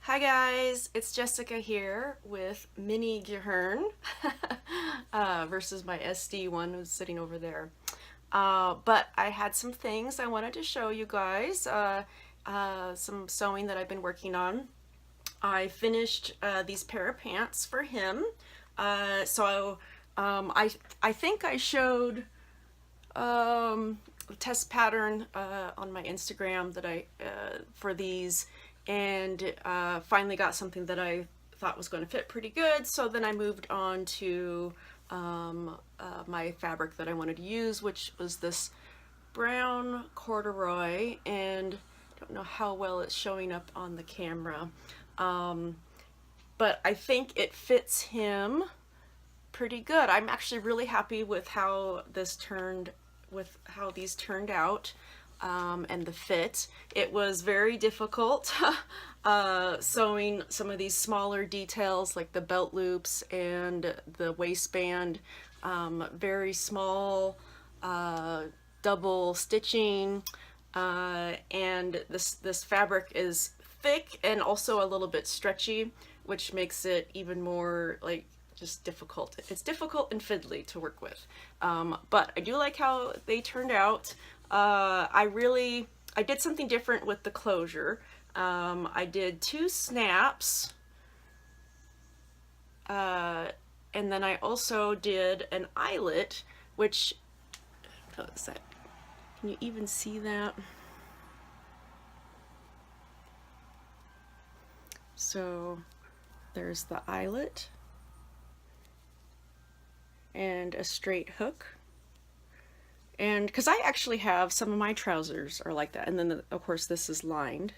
Hi guys, it's Jessica here with MinIngenue versus my SD one who's sitting over there. But I had some things I wanted to show you guys, some sewing that I've been working on. I finished these pair of pants for him. I think I showed test pattern on my Instagram that I for these, and finally got something that I thought was going to fit pretty good. So then I moved on to my fabric that I wanted to use, which was this brown corduroy, and I don't know how well it's showing up on the camera, but I think it fits him pretty good. I'm actually really happy with how these turned out, and the fit. It was very difficult sewing some of these smaller details like the belt loops and the waistband, very small double stitching, and this fabric is thick and also a little bit stretchy, which makes it even more like just difficult. It's difficult and fiddly to work with, but I do like how they turned out. I did something different with the closure. I did 2 snaps, and then I also did an eyelet, which, what's that? Can you even see that? So there's the eyelet and a straight hook. And because I actually have some of my trousers are like that, and then of course this is lined.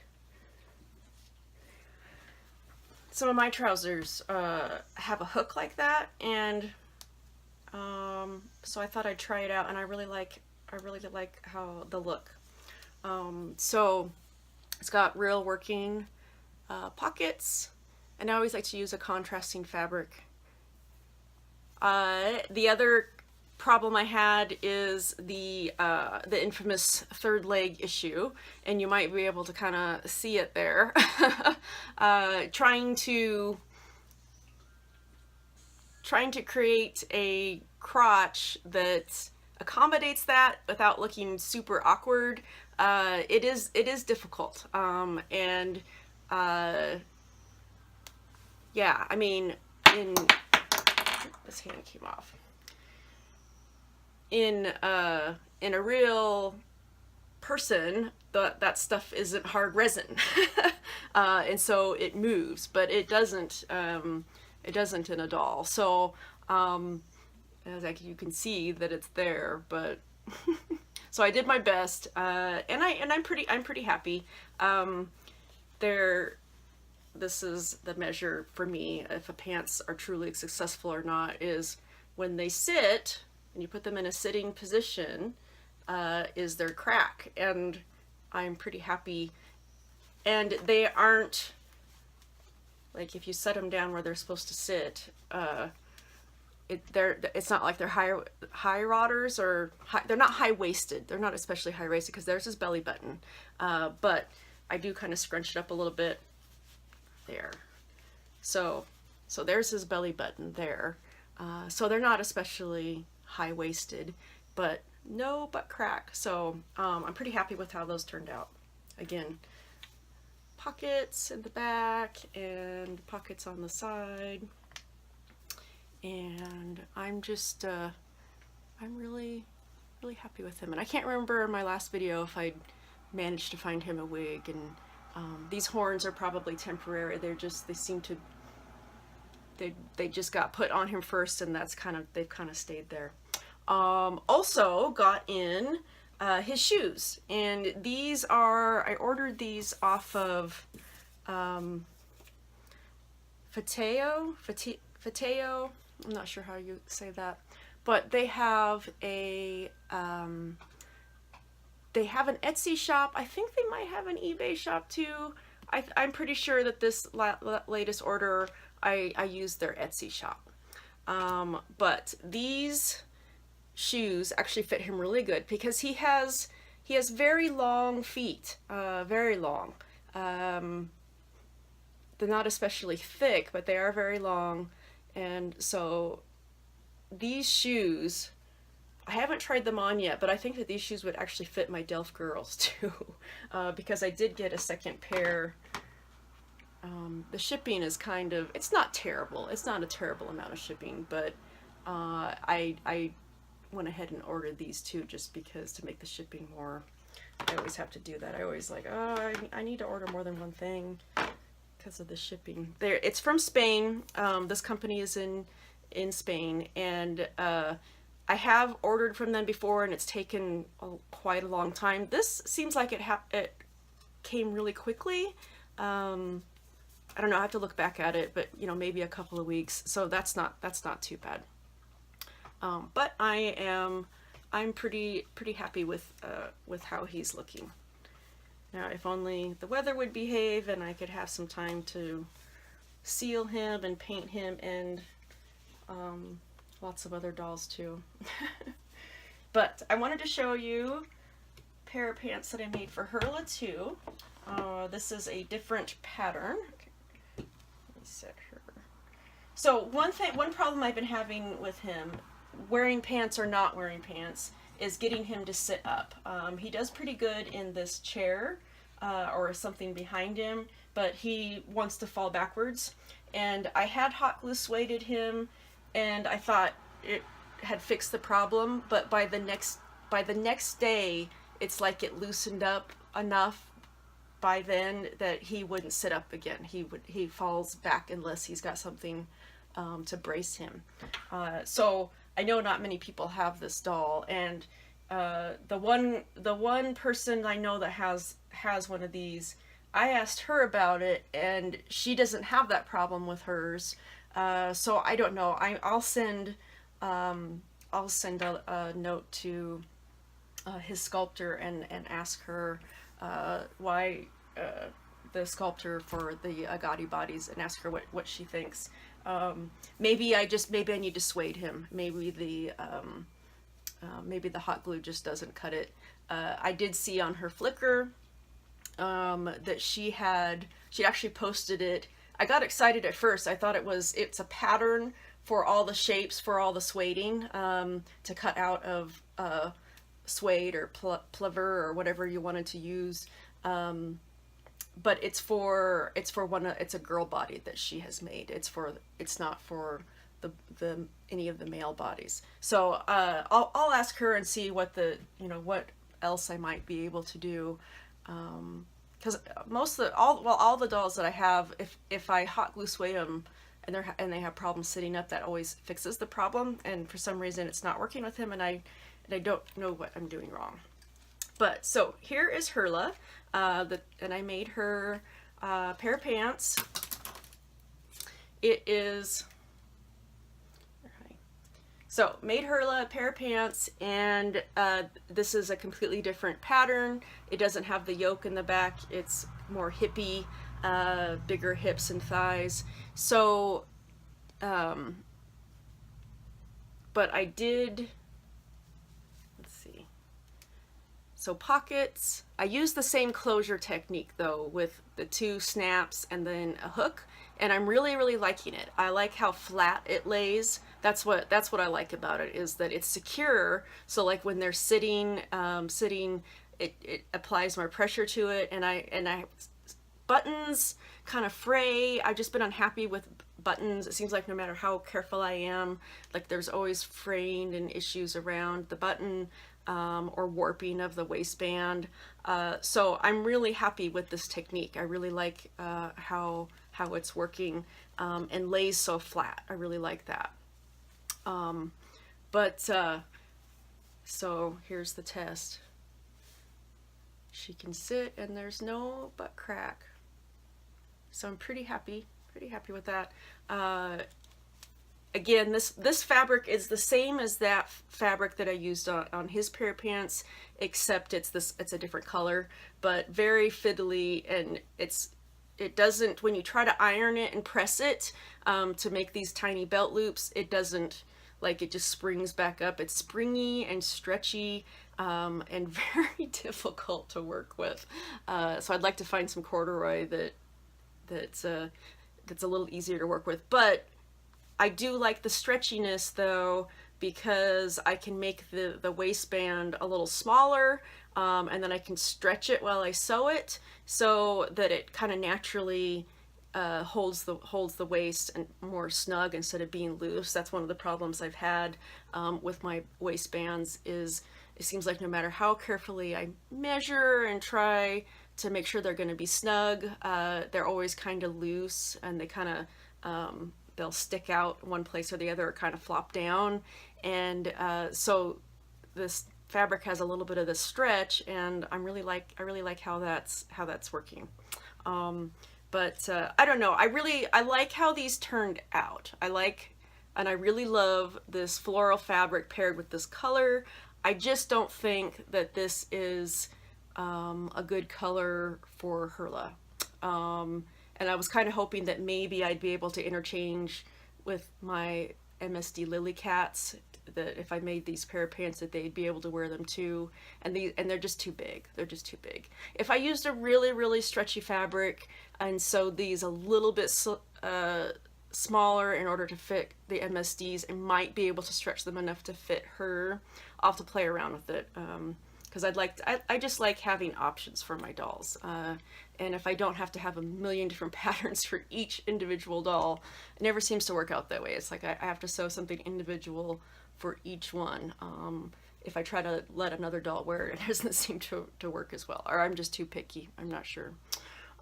Some of my trousers have a hook like that, and so I thought I'd try it out, and I really like how the look. So it's got real working pockets, and I always like to use a contrasting fabric. The other problem I had is the infamous third leg issue, and you might be able to kind of see it there. Trying to create a crotch that accommodates that without looking super awkward. It is difficult, and yeah, I mean, this hand came off. In a real person, that stuff isn't hard resin, and so it moves, but it doesn't in a doll. So like you can see that it's there, but so I did my best, and I'm pretty happy. This is the measure for me if a pants are truly successful or not, is when they sit and you put them in a sitting position, is their crack, and I'm pretty happy. And they aren't, like, if you set them down where they're supposed to sit, it's not like they're high rodders, or they're not high waisted. They're not especially high waisted because there's his belly button, but I do kind of scrunch it up a little bit there. So there's his belly button there. So they're not especially high-waisted, but no butt crack. So I'm pretty happy with how those turned out. Again, pockets in the back and pockets on the side, and I'm just I'm really happy with him. And I can't remember in my last video if I managed to find him a wig, and these horns are probably temporary. They seem to they just got put on him first, and they've kind of stayed there. Also got in his shoes, and I ordered these off of Fateo. I'm not sure how you say that, but they have an Etsy shop. I think they might have an eBay shop too. I'm pretty sure that this latest order I used their Etsy shop. But these shoes actually fit him really good because he has very long feet, very long. they're not especially thick, but they are very long. And so these shoes, I haven't tried them on yet, but I think that these shoes would actually fit my Delft girls too, because I did get a second pair. The shipping is kind of, it's not terrible. It's not a terrible amount of shipping, but I went ahead and ordered these two just because to make the shipping more. I always have to do that. I always like, oh, I need to order more than one thing because of the shipping. There, it's from Spain. This company is in Spain, and I have ordered from them before, and it's taken quite a long time. This seems like it came really quickly. I don't know. I have to look back at it, but you know, maybe a couple of weeks. So that's not too bad. But I'm pretty happy with how he's looking. Now, if only the weather would behave and I could have some time to seal him and paint him, and lots of other dolls too. But I wanted to show you a pair of pants that I made for Herla too. This is a different pattern. Okay. Let me set her. So one problem I've been having with him, wearing pants or not wearing pants, is getting him to sit up. He does pretty good in this chair or something behind him, but he wants to fall backwards. And I had hot glue suede him, and I thought it had fixed the problem, but by the next day, it's like it loosened up enough by then that he wouldn't sit up again. He falls back unless he's got something to brace him. So I know not many people have this doll, and the one person I know that has one of these, I asked her about it, and she doesn't have that problem with hers. So I don't know. I'll send a note to his sculptor and ask her why the sculptor for the aGatti bodies, and ask her what she thinks. Maybe I need to suede him. Maybe the hot glue just doesn't cut it. I did see on her Flickr that she actually posted it. I got excited at first. I thought it's a pattern for all the shapes for all the sueding to cut out of suede or pleather or whatever you wanted to use. But it's a girl body that she has made. It's not for any of the male bodies. So I'll ask her and see what else I might be able to do. Because all the dolls that I have, if I hot glue suede them and they have problems sitting up, that always fixes the problem. And for some reason it's not working with him, and I don't know what I'm doing wrong. But so here is Herla, and I made her a pair of pants. It is, so made Herla a pair of pants, and this is a completely different pattern. It doesn't have the yoke in the back. It's more hippie, bigger hips and thighs. So, but I did, let's see. So pockets, I used the same closure technique though, with the two snaps and then a hook, and I'm really liking it. I like how flat it lays. That's what I like about it, is that it's secure. So like when they're sitting, it applies more pressure to it, and I buttons kind of fray. I've just been unhappy with buttons. It seems like no matter how careful I am, like there's always fraying and issues around the button. Or warping of the waistband. So I'm really happy with this technique. I really like how it's working, and lays so flat. I really like that. So here's the test. She can sit and there's no butt crack. So I'm pretty happy with that. Again, this fabric is the same as that fabric that I used on his pair of pants, except it's a different color, but very fiddly, and it doesn't, when you try to iron it and press it to make these tiny belt loops, it doesn't, like, it just springs back up. It's springy and stretchy and very difficult to work with. So I'd like to find some corduroy that's a little easier to work with. But I do like the stretchiness though, because I can make the waistband a little smaller, and then I can stretch it while I sew it so that it kind of naturally holds the waist and more snug instead of being loose. That's one of the problems I've had with my waistbands, is it seems like no matter how carefully I measure and try to make sure they're going to be snug, they're always kind of loose, and they kind of they'll stick out one place or the other, or kind of flop down. And so this fabric has a little bit of the stretch, and I really like how that's working. But I don't know, I like how these turned out. And I really love this floral fabric paired with this color. I just don't think that this is a good color for Hurla. And I was kind of hoping that maybe I'd be able to interchange with my MSD Lily Cats, that if I made these pair of pants that they'd be able to wear them too. And they're just too big. They're just too big. If I used a really stretchy fabric and sewed these a little bit smaller in order to fit the MSDs, I might be able to stretch them enough to fit her. I'll have to play around with it. Because I just like having options for my dolls. And if I don't have to have a million different patterns for each individual doll, it never seems to work out that way. It's like I have to sew something individual for each one. If I try to let another doll wear it, it doesn't seem to work as well. Or I'm just too picky, I'm not sure.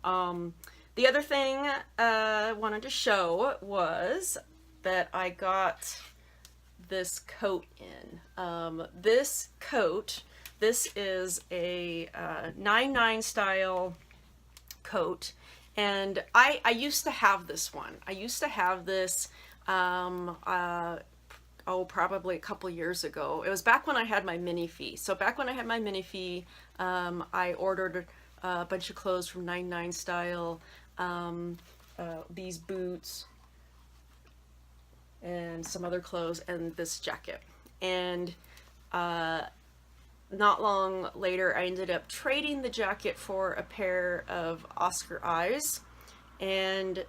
The other thing I wanted to show was that I got this coat in. This coat, this is a 9/9 style coat, and I used to have this one. I used to have this probably a couple years ago. It was back when I had my mini fee. So back when I had my mini fee, I ordered a bunch of clothes from 9/9 style, these boots and some other clothes, and this jacket. And not long later, I ended up trading the jacket for a pair of Oscar eyes, and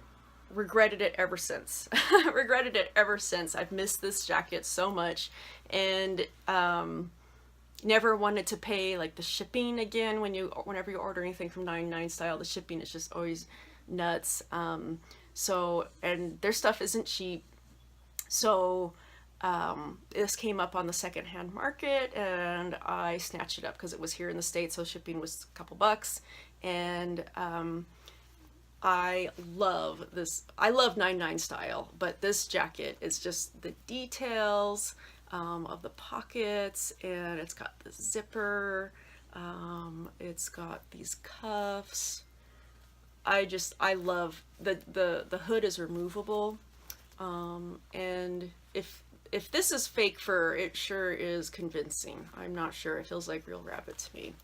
regretted it ever since. Regretted it ever since. I've missed this jacket so much, and never wanted to pay like the shipping again. Whenever you order anything from 9/9 style, the shipping is just always nuts. So, and their stuff isn't cheap. So this came up on the secondhand market, and I snatched it up because it was here in the States, so shipping was a couple bucks. And I love this. I love 9/9 style, but this jacket is just the details of the pockets, and it's got the zipper, it's got these cuffs. I love the hood is removable, and if this is fake fur, it sure is convincing. I'm not sure. It feels like real rabbit to me.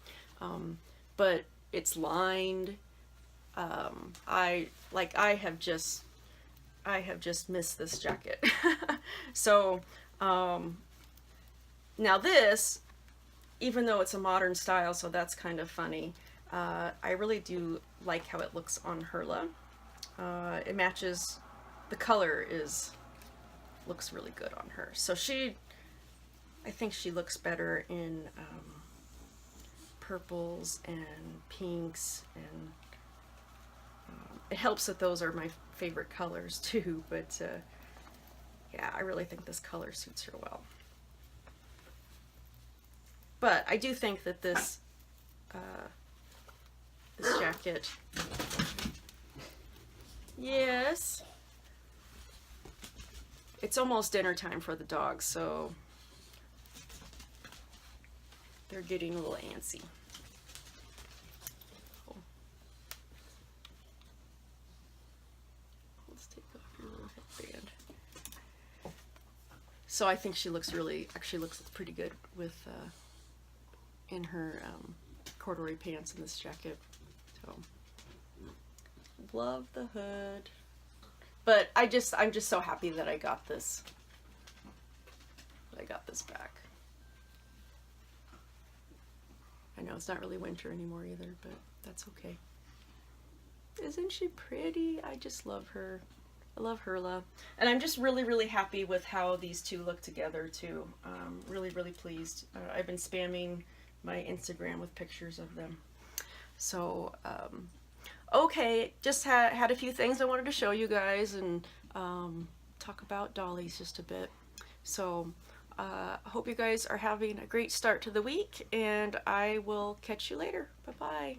But it's lined. I have just missed this jacket. So, now this, even though it's a modern style, so that's kind of funny, I really do like how it looks on Hurla. It matches, the color looks really good on her. So I think she looks better in purples and pinks, and it helps that those are my favorite colors too, but yeah, I really think this color suits her well. But I do think that this jacket, yes, it's almost dinner time for the dogs, so they're getting a little antsy. Let's take off your little headband. So I think she actually looks pretty good with in her corduroy pants and this jacket. So love the hood. But I'm just so happy that I got this. Back. I know it's not really winter anymore either, but that's okay. Isn't she pretty? I just love her. I love Herla. And I'm just really, really happy with how these two look together too. Really, really pleased. I've been spamming my Instagram with pictures of them. So, okay, just had a few things I wanted to show you guys and talk about dollies just a bit. So, I hope you guys are having a great start to the week, and I will catch you later. Bye-bye.